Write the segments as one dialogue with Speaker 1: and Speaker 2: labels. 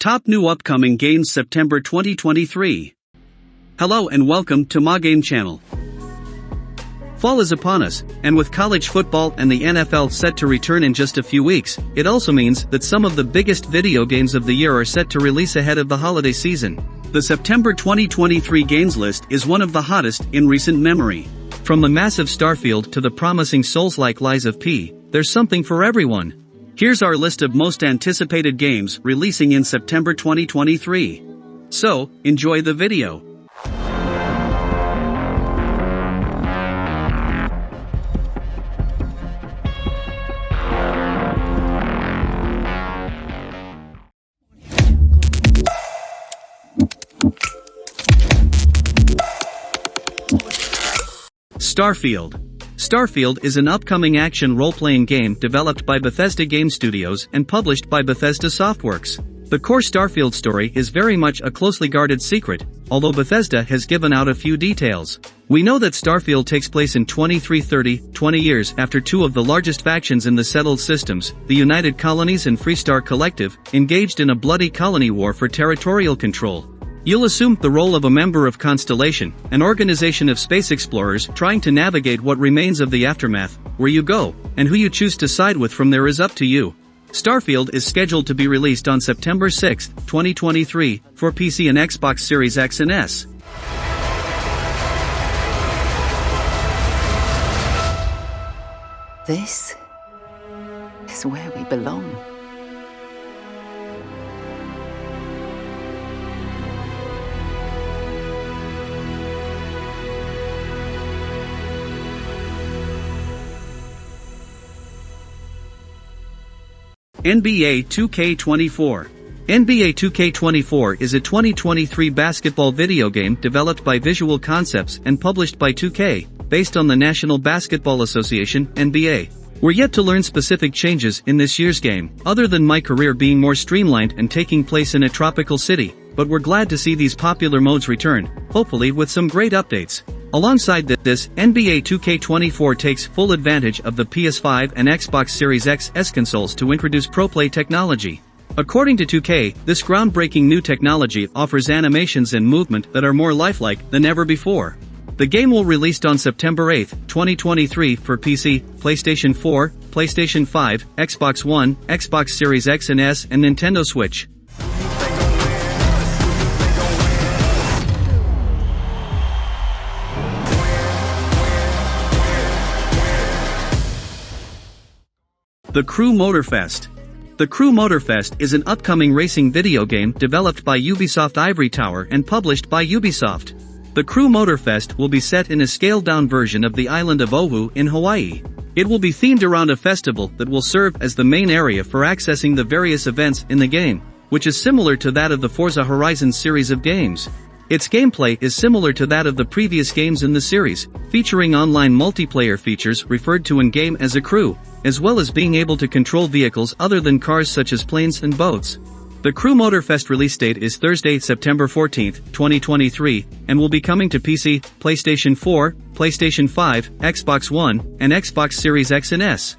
Speaker 1: Top new upcoming games September 2023. Hello and welcome to MoGame channel. Fall is upon us, and with college football and the NFL set to return in just a few weeks, it also means that some of the biggest video games of the year are set to release ahead of the holiday season. The September 2023 games list is one of the hottest in recent memory. From the massive Starfield to the promising Soulslike Lies of P, there's something for everyone. Here's our list of most anticipated games releasing in September 2023. So, enjoy the video. Starfield. Starfield is an upcoming action role-playing game developed by Bethesda Game Studios and published by Bethesda Softworks. The core Starfield story is very much a closely guarded secret, although Bethesda has given out a few details. We know that Starfield takes place in 2330, 20 years after two of the largest factions in the settled systems, the United Colonies and Freestar Collective, engaged in a bloody colony war for territorial control. You'll assume the role of a member of Constellation, an organization of space explorers trying to navigate what remains of the aftermath. Where you go, and who you choose to side with from there is up to you. Starfield is scheduled to be released on September 6, 2023, for PC and Xbox Series X and S.
Speaker 2: This is where we belong.
Speaker 1: NBA 2K24. NBA 2K24 is a 2023 basketball video game developed by Visual Concepts and published by 2K, based on the National Basketball Association, NBA. We're yet to learn specific changes in this year's game, other than my career being more streamlined and taking place in a tropical city, but we're glad to see these popular modes return, hopefully with some great updates. Alongside this, NBA 2K24 takes full advantage of the PS5 and Xbox Series X/S consoles to introduce ProPlay technology. According to 2K, this groundbreaking new technology offers animations and movement that are more lifelike than ever before. The game will release on September 8, 2023 for PC, PlayStation 4, PlayStation 5, Xbox One, Xbox Series X and S and Nintendo Switch. The Crew Motorfest. The Crew Motorfest is an upcoming racing video game developed by Ubisoft Ivory Tower and published by Ubisoft. The Crew Motorfest will be set in a scaled-down version of the island of Oahu in Hawaii. It will be themed around a festival that will serve as the main area for accessing the various events in the game, which is similar to that of the Forza Horizon series of games. Its gameplay is similar to that of the previous games in the series, featuring online multiplayer features referred to in-game as a crew, as well as being able to control vehicles other than cars such as planes and boats. The Crew Motorfest release date is Thursday, September 14, 2023, and will be coming to PC, PlayStation 4, PlayStation 5, Xbox One, and Xbox Series X and S.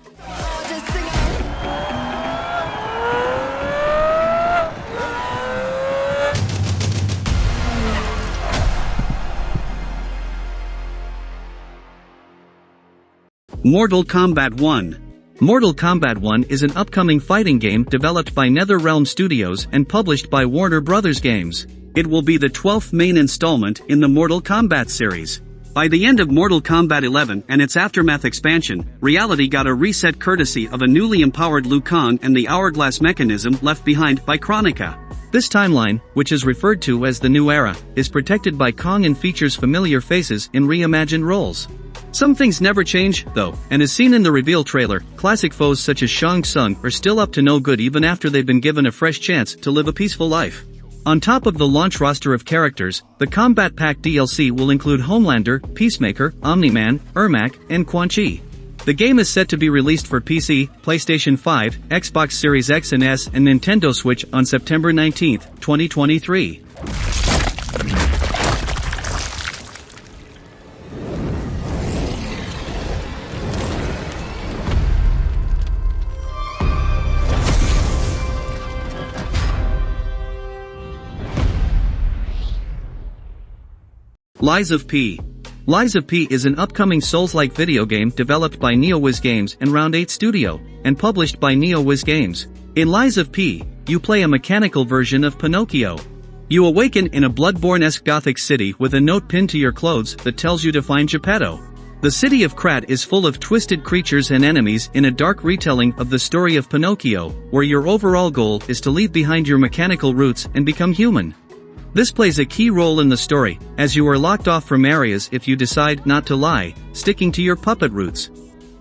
Speaker 1: Mortal Kombat 1. Mortal Kombat 1 is an upcoming fighting game developed by NetherRealm Studios and published by Warner Bros. Games. It will be the 12th main installment in the Mortal Kombat series. By the end of Mortal Kombat 11 and its aftermath expansion, reality got a reset courtesy of a newly empowered Liu Kang and the hourglass mechanism left behind by Kronika. This timeline, which is referred to as the New Era, is protected by Kong and features familiar faces in reimagined roles. Some things never change, though, and as seen in the reveal trailer, classic foes such as Shang Tsung are still up to no good even after they've been given a fresh chance to live a peaceful life. On top of the launch roster of characters, the Combat Pack DLC will include Homelander, Peacemaker, Omni-Man, Ermac, and Quan Chi. The game is set to be released for PC, PlayStation 5, Xbox Series X and S and Nintendo Switch on September 19, 2023. Lies of P. Lies of P is an upcoming Souls-like video game developed by NeoWiz Games and Round 8 Studio, and published by NeoWiz Games. In Lies of P, you play a mechanical version of Pinocchio. You awaken in a Bloodborne-esque Gothic city with a note pinned to your clothes that tells you to find Geppetto. The city of Krat is full of twisted creatures and enemies in a dark retelling of the story of Pinocchio, where your overall goal is to leave behind your mechanical roots and become human. This plays a key role in the story, as you are locked off from areas if you decide not to lie, sticking to your puppet roots.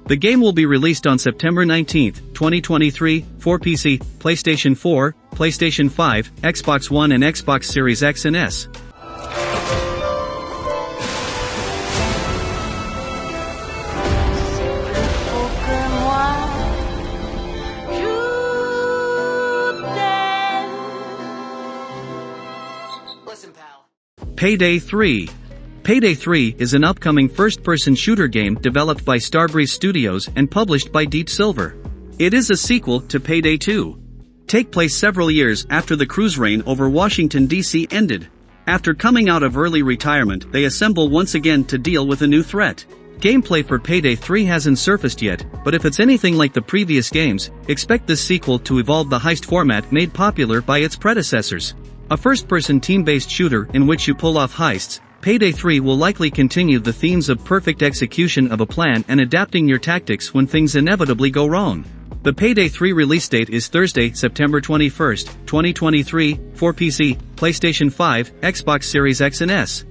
Speaker 1: The game will be released on September 19, 2023, for PC, PlayStation 4, PlayStation 5, Xbox One and Xbox Series X and S. Payday 3. Payday 3 is an upcoming first-person shooter game developed by Starbreeze Studios and published by Deep Silver. It is a sequel to Payday 2. Take place several years after the cruise reign over Washington, D.C. ended. After coming out of early retirement, they assemble once again to deal with a new threat. Gameplay for Payday 3 hasn't surfaced yet, but if it's anything like the previous games, expect this sequel to evolve the heist format made popular by its predecessors. A first-person team-based shooter in which you pull off heists, Payday 3 will likely continue the themes of perfect execution of a plan and adapting your tactics when things inevitably go wrong. The Payday 3 release date is Thursday, September 21, 2023, for PC, PlayStation 5, Xbox Series X and S.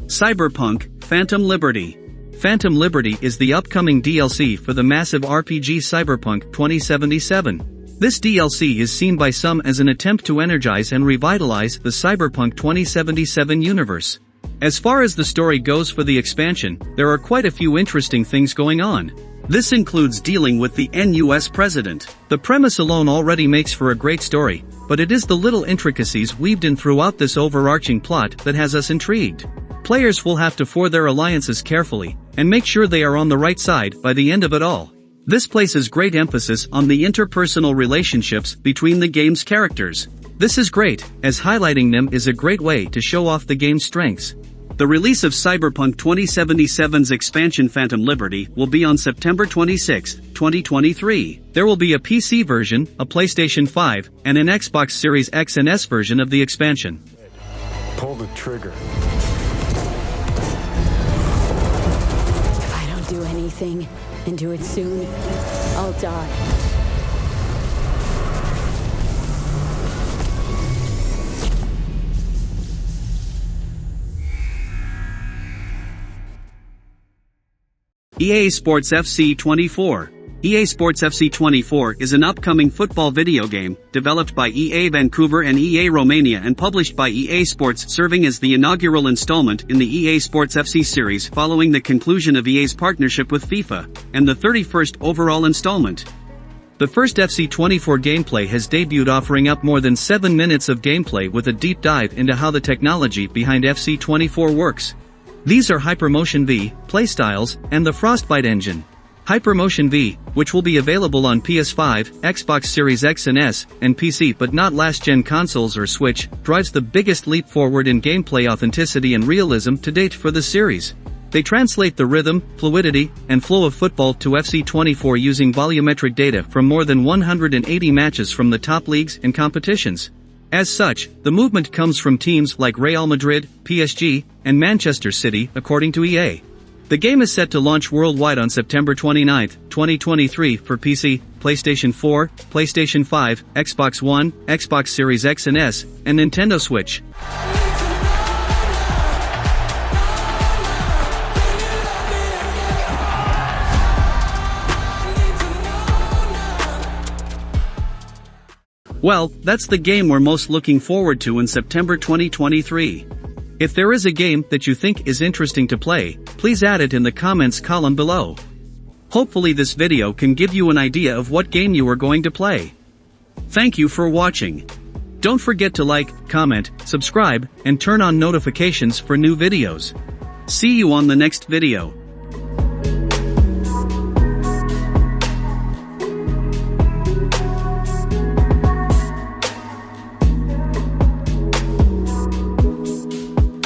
Speaker 1: Cyberpunk, Phantom Liberty. Phantom Liberty is the upcoming DLC for the massive RPG Cyberpunk 2077. This DLC is seen by some as an attempt to energize and revitalize the Cyberpunk 2077 universe. As far as the story goes for the expansion, there are quite a few interesting things going on. This includes dealing with the US president. The premise alone already makes for a great story, but it is the little intricacies weaved in throughout this overarching plot that has us intrigued. Players will have to form their alliances carefully, and make sure they are on the right side by the end of it all. This places great emphasis on the interpersonal relationships between the game's characters. This is great, as highlighting them is a great way to show off the game's strengths. The release of Cyberpunk 2077's expansion Phantom Liberty will be on September 26, 2023. There will be a PC version, a PlayStation 5, and an Xbox Series X and S version of the expansion.
Speaker 3: Pull the trigger.
Speaker 4: Do anything, and do it soon, I'll die.
Speaker 1: EA Sports FC 24. EA Sports FC 24 is an upcoming football video game, developed by EA Vancouver and EA Romania and published by EA Sports, serving as the inaugural installment in the EA Sports FC series following the conclusion of EA's partnership with FIFA, and the 31st overall installment. The first FC 24 gameplay has debuted, offering up more than 7 minutes of gameplay with a deep dive into how the technology behind FC 24 works. These are Hypermotion V, playstyles, and the Frostbite engine. Hypermotion V, which will be available on PS5, Xbox Series X and S, and PC but not last-gen consoles or Switch, drives the biggest leap forward in gameplay authenticity and realism to date for the series. They translate the rhythm, fluidity, and flow of football to FC24 using volumetric data from more than 180 matches from the top leagues and competitions. As such, the movement comes from teams like Real Madrid, PSG, and Manchester City, according to EA. The game is set to launch worldwide on September 29, 2023 for PC, PlayStation 4, PlayStation 5, Xbox One, Xbox Series X and S, and Nintendo Switch. Well, that's the game we're most looking forward to in September 2023. If there is a game that you think is interesting to play, please add it in the comments column below. Hopefully this video can give you an idea of what game you are going to play. Thank you for watching. Don't forget to like, comment, subscribe, and turn on notifications for new videos. See you on the next video.